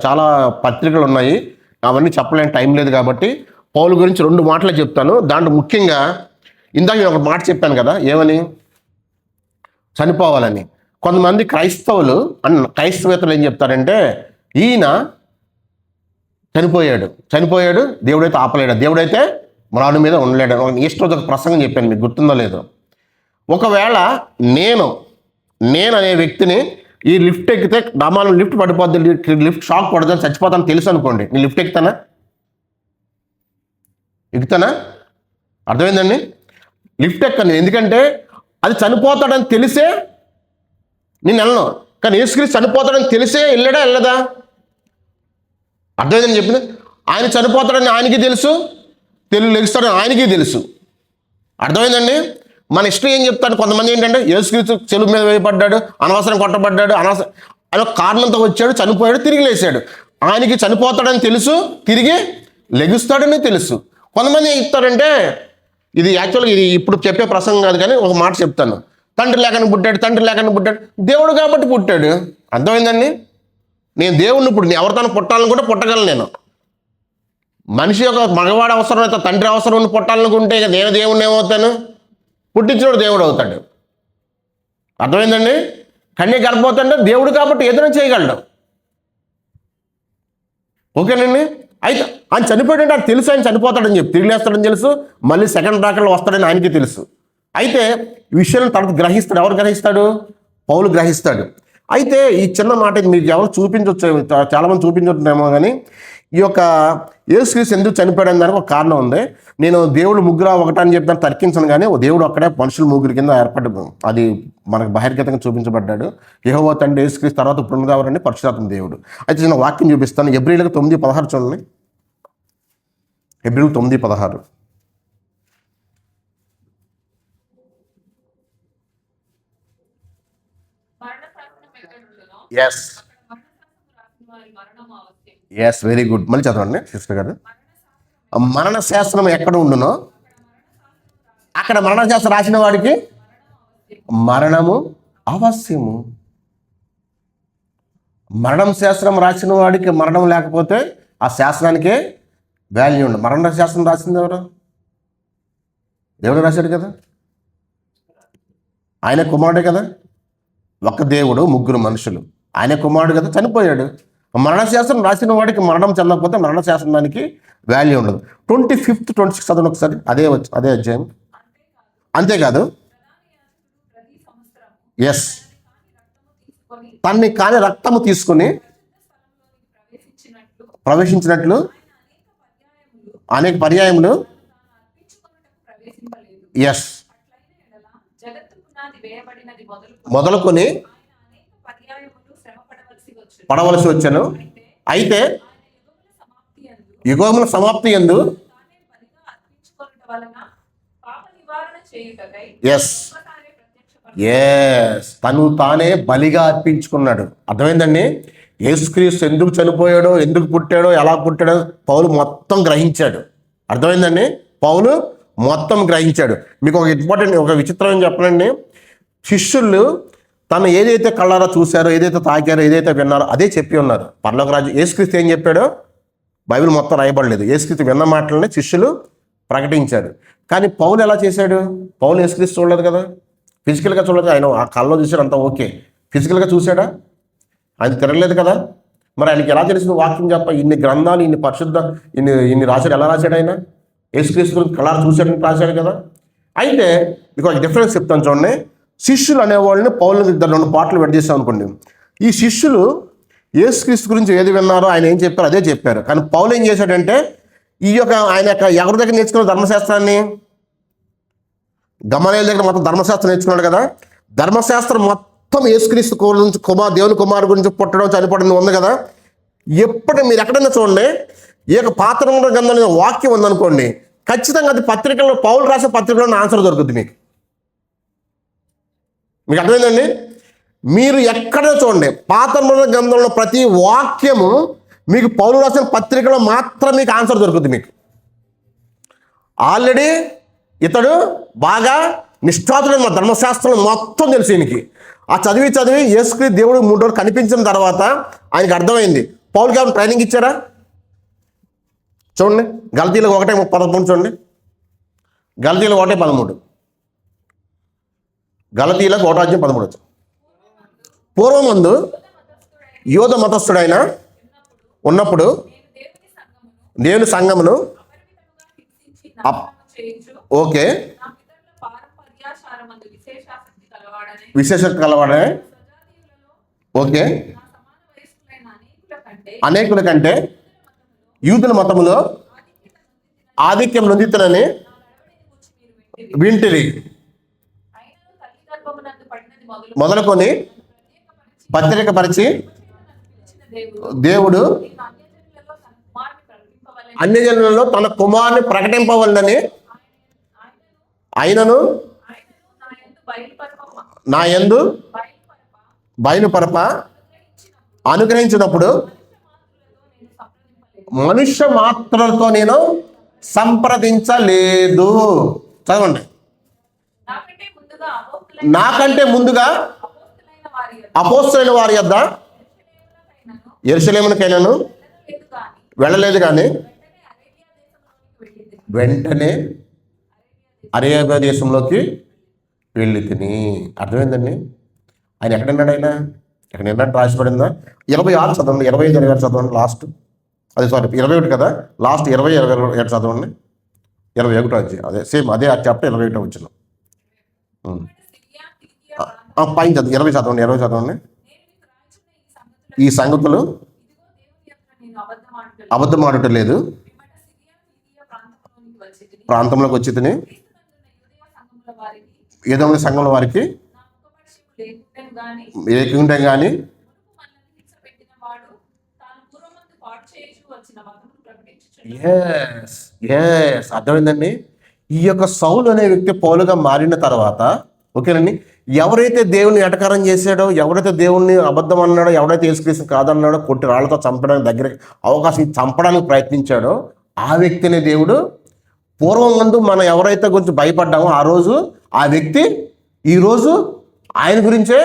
చాలా పత్రికలు ఉన్నాయి, అవన్నీ చెప్పలేని టైం లేదు కాబట్టి పౌలు గురించి 2 మాటలే చెప్తాను. దాంట్లో ముఖ్యంగా ఇందాక నేను ఒక మాట చెప్పాను కదా, ఏమని? చనిపోవాలని. కొంతమంది క్రైస్తవేతలు ఏం చెప్తారంటే, ఈయన చనిపోయాడు, దేవుడైతే ఆపలేడు, దేవుడైతే మ్రాను మీద ఉండలేడు. ఈస్టర్ ఒక ప్రసంగం చెప్పాను, మీకు గుర్తుందో లేదో. ఒకవేళ నేను అనే వ్యక్తిని ఈ లిఫ్ట్ ఎక్కితే డమాలను లిఫ్ట్ పడిపోద్ది, లిఫ్ట్ షాక్ పడుతుంది, చచ్చిపోతాను తెలుసు అనుకోండి, నేను లిఫ్ట్ ఎక్కుతానా? అర్థమైందండి? లిఫ్ట్ ఎక్కను, ఎందుకంటే అది చనిపోతాడని తెలిసే నేను వెళ్ళను. కానీ యేసుక్రీస్తు చనిపోతాడని తెలిసే వెళ్ళదా? అర్థమైందని చెప్పింది. ఆయన చనిపోతాడని ఆయనకి తెలుసు, లెగుస్తాడని ఆయనకి తెలుసు. అర్థమైందండి? మన ఇష్టం ఏం చెప్తాడు, కొంతమంది ఏంటంటే యేసుక్రీస్తు చెలువు మీద వేయబడ్డాడు, అనవసరం కొట్టబడ్డాడు, ఆయన కారణంతో వచ్చాడు, చనిపోయాడు, తిరిగి లేచాడు. ఆయనకి చనిపోతాడని తెలుసు, తిరిగి లెగుస్తాడని తెలుసు. కొంతమంది ఏం చెప్తారంటే, ఇది యాక్చువల్గా ఇది ఇప్పుడు చెప్పే ప్రసంగం కాదు, కానీ ఒక మాట చెప్తాను. తండ్రి లేకని పుట్టాడు, దేవుడు కాబట్టి పుట్టాడు. అర్థమైందండి? నేను దేవుడిని ఇప్పుడు ఎవరితోనూ పుట్టాలనుకుంటే పుట్టగలను. నేను మనిషి యొక్క మగవాడు అవసరం అయితే తండ్రి అవసరం పుట్టాలనుకుంటే ఇక నేను దేవుడిని ఏమవుతాను? పుట్టించినోడు దేవుడు అవుతాడు. అర్థమైందండి? కన్య గర్భవతి దేవుడు కాబట్టి ఏదైనా చేయగలడు. ఓకేనండి? అయితే ఆయన చనిపోయాడంటే ఆయన తెలుసు, ఆయన చనిపోతాడని చెప్పి తిరిగి లేస్తాడని తెలుసు, మళ్ళీ సెకండ్ రాకల్లో వస్తాడని ఆయనకి తెలుసు. అయితే ఈ విషయాలను తర్వాత గ్రహిస్తాడు. ఎవరు గ్రహిస్తాడు? పౌలు గ్రహిస్తాడు. అయితే ఈ చిన్న మాట మీకు ఎవరు చూపించవచ్చు, చాలామంది చూపించుంటున్నామో, కానీ ఈ యొక్క యేసుక్రీస్తు ఎందుకు చనిపోయాడని దానికి ఒక కారణం ఉంది. నేను దేవుడు ముగ్గురు ఒకటని చెప్పి తర్కించను, కానీ దేవుడు అక్కడే మనుషులు ముగ్గురు కింద ఏర్పడ్డ, అది మనకు బహిర్గతంగా చూపించబడ్డాడు. యెహోవా తండ్రి యేసుక్రీస్తు, తర్వాత పునరుద్ధారణి పరిశుద్ధాత్మ దేవుడు. అయితే నేను వాక్యం చూపిస్తాను. హెబ్రీయులకు 9:16 చూడండి. హెబ్రీయులకు 9:16. Yes very good. మళ్ళీ చదవండి సిస్టర్ గారు. మరణ శాస్త్రం ఎక్కడ ఉండునో అక్కడ మరణ శాస్త్రం రాసిన వాడికి మరణము అవశ్యము. మరణం శాస్త్రం రాసిన వాడికి మరణం లేకపోతే ఆ శాస్త్రానికే వాల్యూ ఉండదు. మరణ శాస్త్రం రాసింది ఎవరు? దేవుడు రాశాడు కదా, ఆయన కుమారుడే కదా. ఒక దేవుడు, ముగ్గురు మనుషులు, ఆయన కుమారుడు కదా, చనిపోయాడు. మరణశాస్త్రం రాసిన వాడికి మరణం చెందకపోతే మరణ శాస్త్రానికి వాల్యూ ఉండదు. 25, 26 చదవండి ఒకసారి. అదే అధ్యాయం. అంతేకాదు, ఎస్, తన్ని కాని రక్తము తీసుకుని ప్రవేశించినట్లు అనేక పర్యాయములు, ఎస్, మొదలుకొని పడవలసి వచ్చాను. అయితే యుగముల సమాప్తి యందు, ఎస్, తను తానే బలిగా అర్పించుకున్నాడు. అర్థమైందండి? యేసుక్రీస్తు ఎందుకు చనిపోయాడో, ఎందుకు పుట్టాడో, ఎలా పుట్టాడో పౌలు మొత్తం గ్రహించాడు. అర్థమైందండి? పౌలు మొత్తం గ్రహించాడు. మీకు ఒక ఇంపార్టెంట్, ఒక విచిత్రం చెప్పనండి. శిష్యులు తను ఏదైతే కళ్ళారా చూశారో, ఏదైతే తాకారో, ఏదైతే విన్నారో అదే చెప్పి ఉన్నారు. పరలోక రాజ్యం యేసుక్రీస్తు ఏం చెప్పాడో బైబిల్ మొత్తం రాయబడలేదు. యేసుక్రీస్తు విన్న మాటలని శిష్యులు ప్రకటించారు. కానీ పౌలు ఎలా చేశాడు? పౌలు యేసుక్రీస్తు చూడలేదు కదా, ఫిజికల్గా చూడలేదు. ఆయన ఆ కళ్ళలో చూశాడు, అంతా ఓకే. ఫిజికల్గా చూశాడా? ఆయన తిరగలేదు కదా. మరి ఆయనకి ఎలా తెలిసింది వాక్యం చెప్ప? ఇన్ని గ్రంథాలు, ఇన్ని పరిశుద్ధ, ఇన్ని రాశాడు. ఎలా రాశాడు? ఆయన యేసుక్రీస్తు గురించి కళ్ళారా చూశాడని రాశాడు కదా. అయితే మీకు ఒక డిఫరెన్స్ చెప్తాను చూడండి. శిష్యులు అనేవాళ్ళని పౌలు ఇద్దరు 2 పాటలు విడదీసాం అనుకోండి. ఈ శిష్యులు యేసుక్రీస్తు గురించి ఏది విన్నారో ఆయన ఏం చెప్పారో అదే చెప్పారు. కానీ పౌలు ఏం చేశాడంటే, ఆయన ఎవరి దగ్గర నేర్చుకున్న ధర్మశాస్త్రాన్ని, గమలీయేలు దగ్గర మొత్తం ధర్మశాస్త్రం నేర్చుకున్నాడు కదా. ధర్మశాస్త్రం మొత్తం యేసుక్రీస్తు గురించి, దేవుని కుమారుడు గురించి పుట్టడం, చనిపోవడం ఉంది కదా. ఎప్పుడు మీరు ఎక్కడైనా చూడండి, ఈ యొక్క పాత్ర గ్రంథంలో వాక్యం ఉందనుకోండి, ఖచ్చితంగా అది పత్రికల్లో, పౌలు రాసే పత్రికలో ఆన్సర్ దొరుకుతుంది మీకు. అర్థమైందండి? మీరు ఎక్కడ చూడండి, పాత గ్రంథంలో ప్రతి వాక్యము మీకు పౌలు రాసిన పత్రికలో మాత్రం మీకు ఆన్సర్ దొరుకుతుంది. మీకు ఆల్రెడీ ఇతడు బాగా నిష్ఠాతుడైన మా ధర్మశాస్త్రం మొత్తం తెలుసు ఈయనకి. ఆ చదివి యేసుక్రీస్తు దేవుడు 3 రోజులు కనిపించిన తర్వాత ఆయనకి అర్థమైంది. పౌలుకి ఏమైనా ట్రైనింగ్ ఇచ్చారా? చూడండి, గలతీలకు 1:13 చూడండి. గలతీలకు 1:13. గలతీలకు 1:13. పూర్వమందు యోధ మతస్థుడైన ఉన్నప్పుడు దేవుని సంఘమును ఓకే విశేషత కలవాడే ఓకే అనేకుల కంటే యూదుల మతములో ఆధిక్యం నొందితునని వింటిరి. మొదలుకొని పత్రికపరిచి దేవుడు అన్ని జనులలో తన కుమారుని ప్రకటింపవలనని ఆయనను నా యందు బయలుపరప అనుగ్రహించినప్పుడు మనుష్య మాత్రలతో నేను సంప్రదించలేదు. చదవండి. నాకంటే ముందుగా అపోస్తలులైన వారి యొద్ద యెరూషలేమునకైనను వెళ్ళలేదు, కానీ వెంటనే అరేబియా దేశంలోకి వెళ్ళి తిని. అర్థమైందండి? ఆయన ఎక్కడన్నాడు? ఆయన ఎక్కడ నిన్నట్టు రాసిపడిందా? 26 చదవండి, 25, 26 చదవండి లాస్ట్. అదే సారీ 21 కదా, లాస్ట్ 20, 27 చదవండి. 21 వచ్చి అదే సేమ్ అదే చాప్టర్ 21 వచ్చిన పైన చదవండి. 20 చదవండి. ఈ సంగతులు అబద్ధం ఆడటం లేదు, ప్రాంతంలోకి వచ్చి తిని ఏదో సంఘంలో వారికి ఏకుంటే కానీ అర్థమైందండి. ఈ యొక్క సౌలు అనే వ్యక్తి పౌలుగా మారిన తర్వాత ఓకేనండి, ఎవరైతే దేవుని ఎటకారం చేశాడో, ఎవరైతే దేవుణ్ణి అబద్ధం అన్నాడో, ఎవరైతే యేసుక్రీస్తు కాదన్నాడో, కొట్టి రాళ్లతో చంపడానికి దగ్గర అవకాశం చంపడానికి ప్రయత్నించాడో ఆ వ్యక్తిని దేవుడు పూర్వం ముందు మనం ఎవరైతే గురించి భయపడ్డామో ఆ రోజు ఆ వ్యక్తి ఈరోజు ఆయన గురించే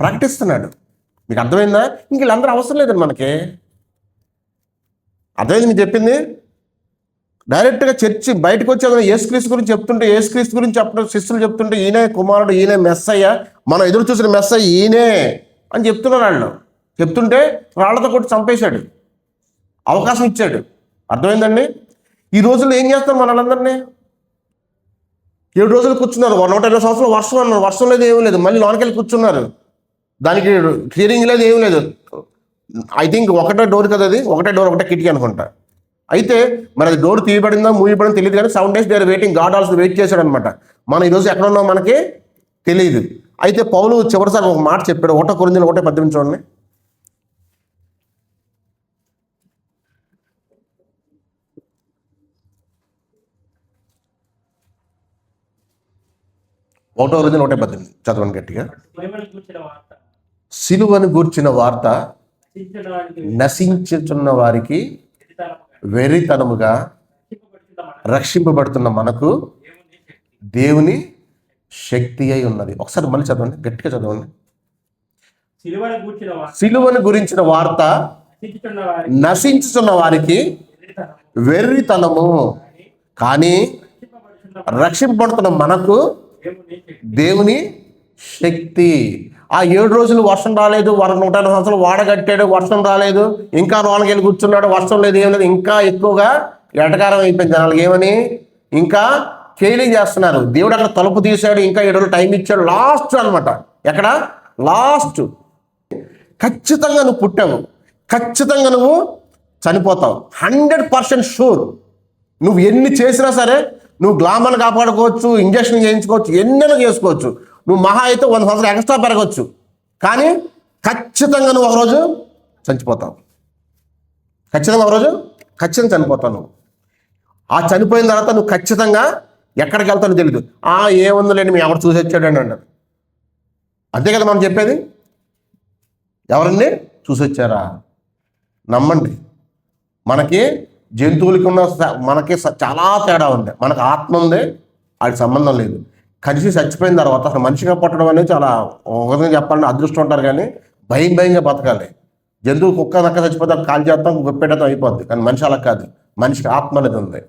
ప్రకటిస్తున్నాడు. మీకు అర్థమైందా? ఇంక వీళ్ళందరూ అవసరం లేదండి మనకి. అర్థమైంది మీకు చెప్పింది? డైరెక్ట్గా చర్చి బయటకు వచ్చి యేసుక్రీస్తు గురించి చెప్తుంటే, యేసుక్రీస్తు గురించి చెప్పడం శిష్యులు చెప్తుంటే, ఈయనే కుమారుడు, ఈయనే మెస్సయ్య, మనం ఎదురు చూసిన మెస్సయ్య ఈయనే అని చెప్తున్నారు. వాళ్ళు చెప్తుంటే రాళ్లతో కొట్టి చంపేశాడు, అవకాశం ఇచ్చాడు. అర్థమైందండి? ఈ రోజుల్లో ఏం చేస్తారు మనలందరినీ? 7 రోజులు కూర్చున్నారు, 120 సంవత్సరాలు వర్షం అన్నారు, వర్షం లేదు, ఏమీ లేదు, మళ్ళీ లోనకెళ్ళి కూర్చున్నారు. దానికి క్లియరింగ్ లేదు, ఏమీ లేదు. ఐ థింక్ ఒకటే డోర్ కదా, అది ఒకటే డోర్, ఒకటే కిటికీ అనుకుంటా. అయితే మరి అది డోర్ తీయబడిందా మూయబడిందో తెలియదు, కానీ 7 days they are waiting, God also wait చేశాడు అనమాట. మనం ఈరోజు ఎక్కడ ఉన్నాం మనకి తెలియదు. అయితే పౌలు చివరిసారి ఒక మాట చెప్పాడు. 1 కొరింథీయులు 1:18 చూడండి. 1 కొరింథీయులు 1:18 చదవండి గట్టిగా. సిలువను గూర్చిన వార్త నశించుచున్న వారికి వెర్రితనముగా, రక్షింపబడుతున్న మనకు దేవుని శక్తి అయి ఉన్నది. ఒకసారి మళ్ళీ చదవండి, గట్టిగా చదవండి. సిలువను గురించిన వార్త నశించుచున్న వారికి వెర్రితనము, కానీ రక్షింపబడుతున్న మనకు దేవుని శక్తి. ఆ 7 రోజులు వర్షం రాలేదు, 120 సంవత్సరాలు వాడగట్టాడు, వర్షం రాలేదు, ఇంకా లోనకి వెళ్ళి కూర్చున్నాడు, వర్షం లేదు, ఏం లేదు. ఇంకా ఎక్కువగా ఎటకారం అయిపోయింది జనాలకి. ఏమని? ఇంకా కేలింగ్ చేస్తున్నారు. దేవుడు అక్కడ తలుపు తీశాడు, ఇంకా 7 రోజులు టైం ఇచ్చాడు. లాస్ట్ అనమాట. ఎక్కడ? లాస్ట్. ఖచ్చితంగా నువ్వు పుట్టావు, ఖచ్చితంగా నువ్వు చనిపోతావు, 100% షూర్. నువ్వు ఎన్ని చేసినా సరే, నువ్వు గ్లామర్ని కాపాడుకోవచ్చు, ఇంజక్షన్ చేయించుకోవచ్చు, ఎన్నైనా చేసుకోవచ్చు, నువ్వు మహా అయితే 100 సంవత్సరాలు ఎక్స్ట్రా పెరగవచ్చు, కానీ ఖచ్చితంగా నువ్వు ఒకరోజు చనిపోతావు. ఖచ్చితంగా చనిపోతావు నువ్వు. ఆ చనిపోయిన తర్వాత నువ్వు ఖచ్చితంగా ఎక్కడికి వెళ్తానో తెలియదు. ఏముందిలేండి, మీ ఎవరు చూసి వచ్చాడు అని అన్నారు. అంతే కదా మనం చెప్పేది. ఎవరండి చూసి వచ్చారా? నమ్మండి. మనకి జంతువులకి ఉన్న మనకి చాలా తేడా ఉంది. మనకు ఆత్మ ఉంది, వాటికి సంబంధం లేదు. కలిసి చచ్చిపోయిన తర్వాత అసలు మనిషిగా పుట్టడం అనేది చాలా ఒక విధంగా చెప్పాలంటే అదృష్టం ఉంటారు, కానీ భయంగా బతకాలి. జంతువు కుక్క నక్క చచ్చిపోతే అది కాల్ చేస్తాం, గుప్పెట్టడం అయిపోద్ది. కానీ మనిషి అలా కాదు, మనిషికి ఆత్మ అనేది ఉంది.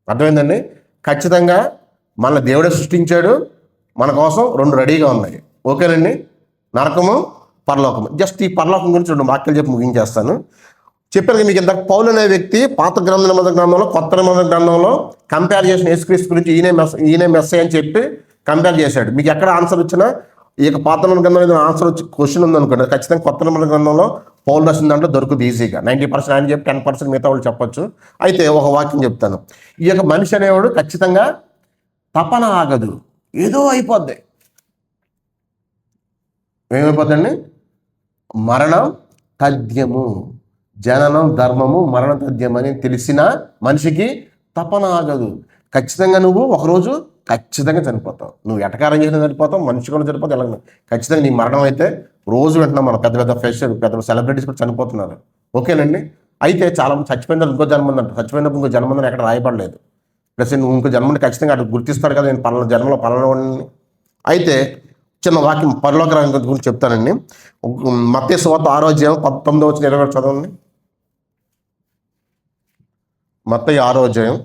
అర్థమైందండి? ఖచ్చితంగా మన దేవుడే సృష్టించాడు, మన కోసం రెండు రెడీగా ఉన్నాయి. ఓకేనండి? నరకము, పరలోకము. జస్ట్ ఈ పరలోకం గురించి రెండు వాక్యాలు చెప్పి ముగించేస్తాను. చెప్పాను మీకు ఇంత పౌలు అనే వ్యక్తి పాత నిబంధన గ్రంథంలో కొత్త నిబంధన గ్రంథంలో కంపేర్ చేసిన యేసుక్రీస్తు గురించి ఈయనే మెస్సయ్య అని చెప్పి కంపేర్ చేశాడు. మీకు ఎక్కడ ఆన్సర్ వచ్చినా ఈ పాత నిబంధన గ్రంథంలో ఆన్సర్ వచ్చి క్వశ్చన్ ఉందనుకోండి, ఖచ్చితంగా కొత్త నిబంధన గ్రంథంలో పౌలు రాసిన దాంట్లో దొరుకుతుంది ఈజీగా. 90% ఆయన చెప్పి 10% మిగతా వాళ్ళు చెప్పొచ్చు. అయితే ఒక వాక్యం చెప్తాను. ఈ యొక్క మనిషి అనేవాడు ఖచ్చితంగా తపన ఆగదు, ఏదో అయిపోద్ది. ఏమైపోద్దండి? మరణం తథ్యము, జననం ధర్మము, మరణ తథ్యం అని తెలిసిన మనిషికి తపన ఆగదు. ఖచ్చితంగా నువ్వు ఒకరోజు ఖచ్చితంగా చనిపోతావు. నువ్వు ఎటకారం చేసినా చనిపోతావు, మనిషి కూడా చనిపోతావు. ఎలా ఖచ్చితంగా నీ మరణం అయితే రోజు వింటున్నాం. మన పెద్ద ఫ్రెషర్, పెద్ద సెలబ్రిటీస్ కూడా చనిపోతున్నారు. ఓకేనండి? అయితే చాలా మంది చచ్చిపోయిన ఇంకో జన్మ ఉందంట. చచ్చిపోయినప్పుడు ఇంకో జన్మ ఉందని ఎక్కడ రాయబడలేదు. ప్లస్ నువ్వు ఇంకో జన్మని ఖచ్చితంగా అటు గుర్తిస్తాడు కదా, నేను పలానా జన్మలో పలానా. అయితే చిన్న వాక్యం పరలోక రంగం గురించి చెప్తానండి. మత్తయి సువార్త 6వ అధ్యాయం 19-20 చదవండి. మత్తయి 6వ అధ్యాయం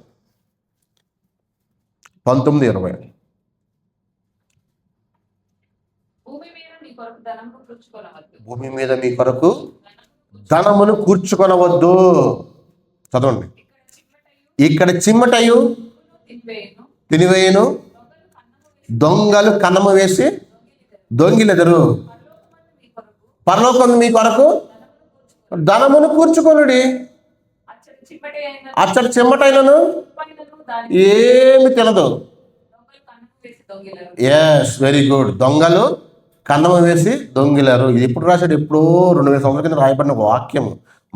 19-20. భూమి మీద మీ కొరకు ధనమును కూర్చుకొనవద్దు. చదవండి. ఇక్కడ చిమ్మటయు తినివేయును, దొంగలు కన్నము వేసి దొంగిలెదరు. పరలోకం మీ కొరకు ధనమును కూర్చుకొనుడి. అచ్చటి చిమ్మటైనను ఏమి తినదు. Yes, very good. దొంగలు కన్నము వేసి దొంగిలారు. ఇది ఎప్పుడు రాశాడు? ఎప్పుడో 2000 సంవత్సరాల కింద రాయబడిన ఒక వాక్యం.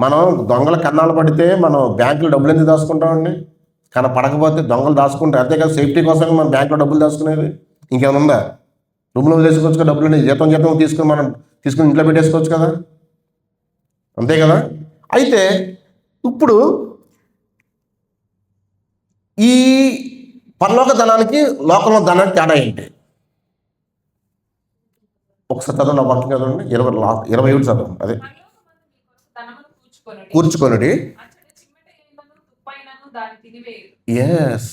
మనం దొంగల కన్నాలు పడితే మనం బ్యాంకులో డబ్బులు ఎందుకు దాచుకుంటామండి? కానీ పడకపోతే దొంగలు దాచుకుంటారు. అంతే కదా, సేఫ్టీ కోసం మనం బ్యాంకులో డబ్బులు దాచుకునేది. ఇంకేమైనా ఉందా? రూమ్లో వేసుకోవచ్చు కదా డబ్బులు, జీతం తీసుకుని మనం తీసుకుని ఇంట్లో పెట్టేసుకోవచ్చు కదా, అంతే కదా. అయితే ఇప్పుడు ఈ పరలోక ధనానికి లోకంలో ధనానికి తేడా ఏంటి? ఒకసారి చదవండి, ఆ వాక్యం చదవండి. 27 చదవండి. అదే కూర్చుకొనుడి. ఎస్.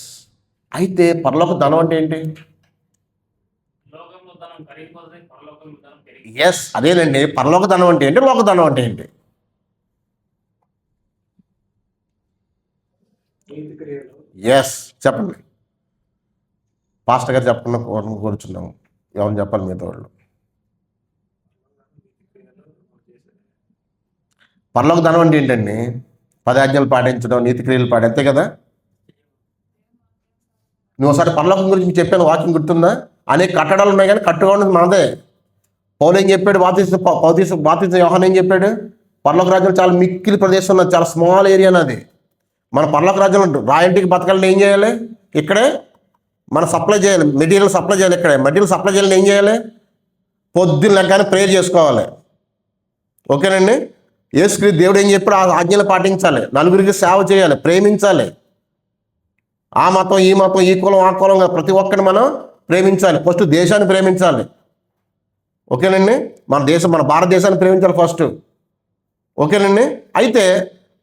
అయితే పరలోక ధనం అంటే ఏంటి? ఎస్, అదేనండి. పరలోక ధనం అంటే ఏంటి, లోక ధనం అంటే ఏంటి? ఎస్, చెప్పండి. పాస్టర్ గారు చెప్పకుండా కూర్చున్నాము. ఎవరిని చెప్పాలి మిగతా వాళ్ళు? పరలోక ధనం అంటే ఏంటండి? 10 ఆజ్ఞలు పాటించడం, నీతి క్రియలు అంతే కదా. నువ్వు ఒకసారి పరలోకం గురించి చెప్పాను, వాక్యం గుర్తుందా? అనేక కట్టడాలు ఉన్నాయి కానీ కట్టుగా ఉన్నది మనదే. పౌలు ఏం చెప్పాడు? బాప్తిస్మం యోహాను ఏం చెప్పాడు? పరలోక రాజ్యంలో చాలా మిక్కిలి ప్రదేశం ఉన్నది, చాలా స్మాల్ ఏరియా అన్నది. మన పరలోక రాజ్యంలో రాయంటికి బతకాలని ఏం చేయాలి? ఇక్కడే మనం సప్లై చేయాలి, మెటీరియల్ సప్లై చేయాలి. ఇక్కడే మెటీరియల్ సప్లై చేయాలని ఏం చేయాలి? పొద్దున్న లెగ్గానే ప్రేయర్ చేసుకోవాలి. ఓకేనండి? యేసుక్రీస్తు దేవుడు ఏం చెప్పాడు? ఆ ఆజ్ఞలు పాటించాలి, నలుగురికి సేవ చేయాలి, ప్రేమించాలి. ఆ మతం ఈ మతం, ఈ కులం ఆ కులం, ప్రతి ఒక్కరిని మనం ప్రేమించాలి. ఫస్ట్ దేశాన్ని ప్రేమించాలి. ఓకేనండి? మన భారతదేశాన్ని ప్రేమించాలి ఫస్ట్. ఓకేనండి? అయితే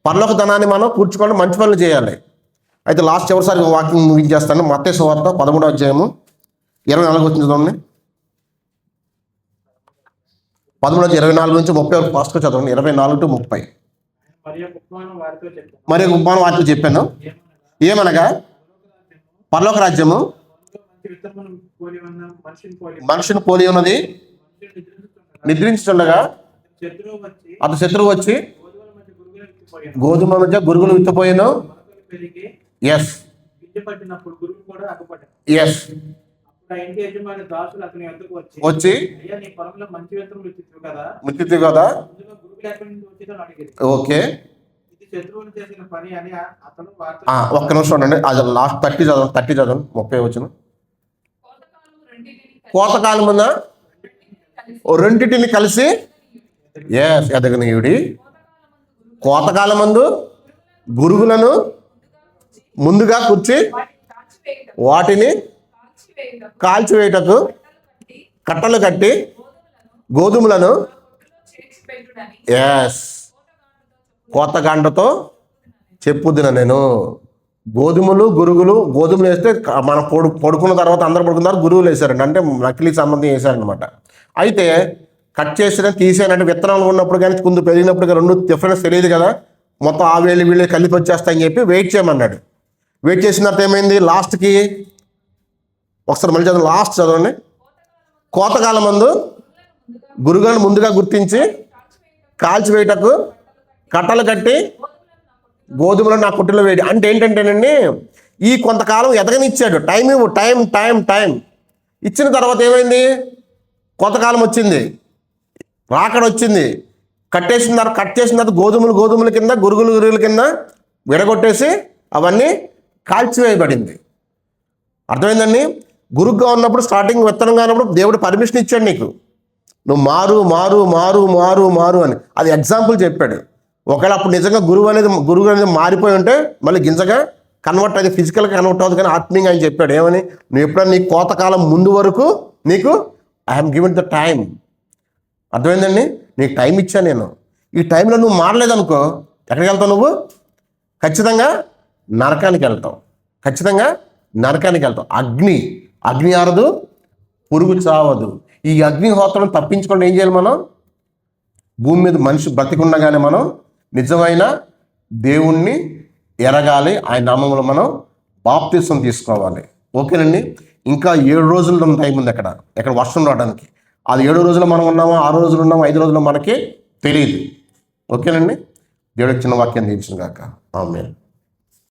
పరలోక ధనాన్ని మనం కూర్చుకొని మంచి పనులు చేయాలి. అయితే లాస్ట్ చివరిసారి వాకింగ్ ముగించేస్తాను. మత్తయి సువార్త 13వ అధ్యాయము 24 వచ్చింది చదవండి. 13-24 నుంచి 30 వరకు ఫాస్ట్గా చదవండి. 24-30. మరి ఉపమానం వారితో చెప్పాను. ఏమనగా పరలోక రాజ్యము మనుషుని పోలి ఉన్నది. నిద్రించుండగా అతను శత్రువు వచ్చి గోధుమ మధ్య గురుగులు విత్తిపోయాను. Yes yes. వచ్చి విత్తితి కదా. ఓకే, ఒక్క నిమిషం ఉండండి. అది లాస్ట్ 30 చదవండి. 30 వచ్చిన కోతకాలం ముందా రెండింటిని కలిసి ఎస్ ఎదగనీయుడి. కోతకాలం ముందు గురుగులను ముందుగా కూర్చి వాటిని కాల్చివేయుటకు కట్టలు కట్టి గోధుమలను ఎస్ కోతగాండతో చెప్పుదిన నేను. గోధుమలు వేస్తే మనం పడుకున్న తర్వాత అందరూ పడుకున్న తర్వాత గురువులు వేశారండి, అంటే నకిలీ సంబంధం వేశారనమాట. అయితే కట్ చేసిన తీసానంటే విత్తనాలు ఉన్నప్పుడు కానీ ముందు పెరిగినప్పుడు కానీ రెండు డిఫరెన్స్ తెలియదు కదా, మొత్తం ఆ వీళ్ళు కలిపి వచ్చేస్తాయని చెప్పి వెయిట్ చేయమన్నాడు. వెయిట్ చేసిన తర్వాత ఏమైంది, లాస్ట్కి ఒకసారి మళ్ళీ చదవండి, లాస్ట్ చదవండి. కోతకాలం మందు గురువులను ముందుగా గుర్తించి కాల్చివేయటకు కట్టలు కట్టి గోధుమలను నా కుట్టిలో వేడి. అంటే ఏంటంటేనండి, ఈ కొంతకాలం ఎదగనిచ్చాడు, టైం ఇచ్చిన తర్వాత ఏమైంది, కొంతకాలం వచ్చింది, రాకడ వచ్చింది. కట్ చేసిన తర్వాత గోధుమల కింద గురుగుల కింద విడగొట్టేసి అవన్నీ కాల్చివేయబడింది. అర్థమైందండి. గురుగ్గా ఉన్నప్పుడు స్టార్టింగ్ విత్తనంగా ఉన్నప్పుడు దేవుడు పర్మిషన్ ఇచ్చాడు నీకు, నువ్వు మారు అని. అది ఎగ్జాంపుల్ చెప్పాడు. ఒకవేళ అప్పుడు నిజంగా గురువు అనేది మారిపోయి ఉంటే మళ్ళీ గింజగా కన్వర్ట్ అది ఫిజికల్గా కన్వర్ట్ అవుతుంది, కానీ ఆత్మీయంగా ఆయన చెప్పాడు ఏమని, నువ్వు ఎప్పుడైనా నీ కోతకాలం ముందు వరకు నీకు ఐఎమ్ గివెన్ ద టైం. అర్థమైందండి, నీకు టైం ఇచ్చాను నేను. ఈ టైంలో నువ్వు మారలేదనుకో ఎక్కడికి వెళ్తావు, నువ్వు ఖచ్చితంగా నరకానికి వెళ్తావు. అగ్ని ఆరదు, పురుగు చావదు. ఈ అగ్నిహోత్రం తప్పించుకోండి ఏం చేయాలి, మనం భూమి మీద మనిషి బ్రతికుండగానే మనం నిజమైన దేవుణ్ణి ఎరగాలి, ఆయన నామంలో మనం బాప్తిసం తీసుకోవాలి. ఓకేనండి. ఇంకా 7 రోజులు టైం ఉంది ఎక్కడ వర్షం రావడానికి. అది 7 రోజులు మనం ఉన్నామో 6 రోజులు ఉన్నామో 5 రోజులు మనకి తెలియదు. ఓకేనండి. దేవుడికి చిన్న వాక్యం తీర్చిన గాక. ఆమేన్.